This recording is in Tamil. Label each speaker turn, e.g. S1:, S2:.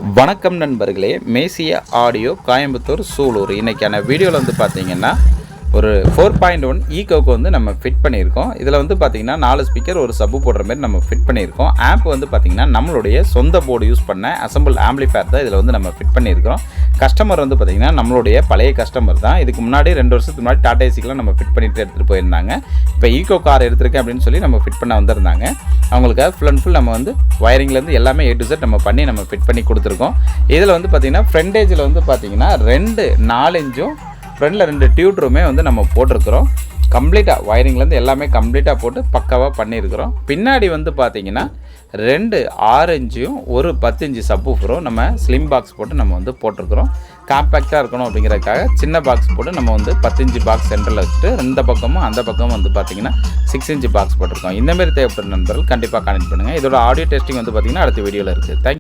S1: வணக்கம் நண்பர்களே, மேசியா ஆடியோ கோயம்புத்தூர் சூலூர். இன்றைக்கான வீடியோவில் வந்து பார்த்தீங்கன்னா ஒரு 4.1 ஈகோக்கு வந்து நம்ம ஃபிட் பண்ணியிருக்கோம். இதில் வந்து பார்த்திங்கன்னா 4 ஸ்பீக்கர் ஒரு சப்பு போடுற மாதிரி நம்ம ஃபிட் பண்ணியிருக்கோம். ஆம்ப் வந்து பார்த்திங்கன்னா நம்மளுடைய சொந்த போர்டு யூஸ் பண்ண அசம்பிள் ஆம்பிளிஃபயர் தான் இதில் வந்து நம்ம ஃபிட் பண்ணியிருக்கிறோம். கஸ்டமர் வந்து பார்த்திங்கன்னா நம்மளுடைய பழைய கஸ்டமர் தான். இதுக்கு முன்னாடி 2 வருஷத்துக்கு முன்னாடி டாடா ஏசிக்கெலாம் நம்ம ஃபிட் பண்ணிட்டு எடுத்துகிட்டு போயிருந்தாங்க. இப்போ ஈகோ கார் எடுத்திருக்கேன் அப்படின்னு சொல்லி நம்ம ஃபிட் பண்ண வந்திருந்தாங்க. அவங்களுக்காக ஃபுல் அண்ட் ஃபுல் நம்ம வந்து வயரிங்லேருந்து எல்லாமே A to Z நம்ம பண்ணி நம்ம ஃபிட் பண்ணி கொடுத்துருக்கோம். இதில் வந்து பார்த்திங்கன்னா ஃப்ரண்டேஜில் வந்து பார்த்திங்கன்னா 4 இன்ச்சும் ஃப்ரண்டில் 2 டியூட்டருமே வந்து நம்ம போட்டிருக்கிறோம். கம்ப்ளீட்டாக வயரிங்லேருந்து எல்லாமே கம்ப்ளீட்டாக போட்டு பக்காவாக பண்ணியிருக்கிறோம். பின்னாடி வந்து பார்த்திங்கன்னா 2 6 இன்ச்சையும் ஒரு 10 இன்ச்சு சப்வூஃபரும் நம்ம ஸ்லிம் பாக்ஸ் போட்டு நம்ம வந்து போட்டிருக்கிறோம். காம்பேக்டாக இருக்கணும் அப்படிங்கிறதுக்காக சின்ன பாக்ஸ் போட்டு நம்ம வந்து 10 இன்ச்சு பாக்ஸ் சென்டரில் வச்சுட்டு இந்த பக்கமும் அந்த பக்கமும் வந்து பார்த்திங்கன்னா 6 இன்ச்சு பாக்ஸ் போட்டிருக்கோம். இந்தமாரி தேவைப்படுற நண்பர்கள் கண்டிப்பாக கனெக்ட் பண்ணுங்கள். இதோட ஆடியோ டெஸ்டிங் வந்து பார்த்திங்கன்னா அடுத்த வீடியோவில் இருக்குது. தேங்க்யூ.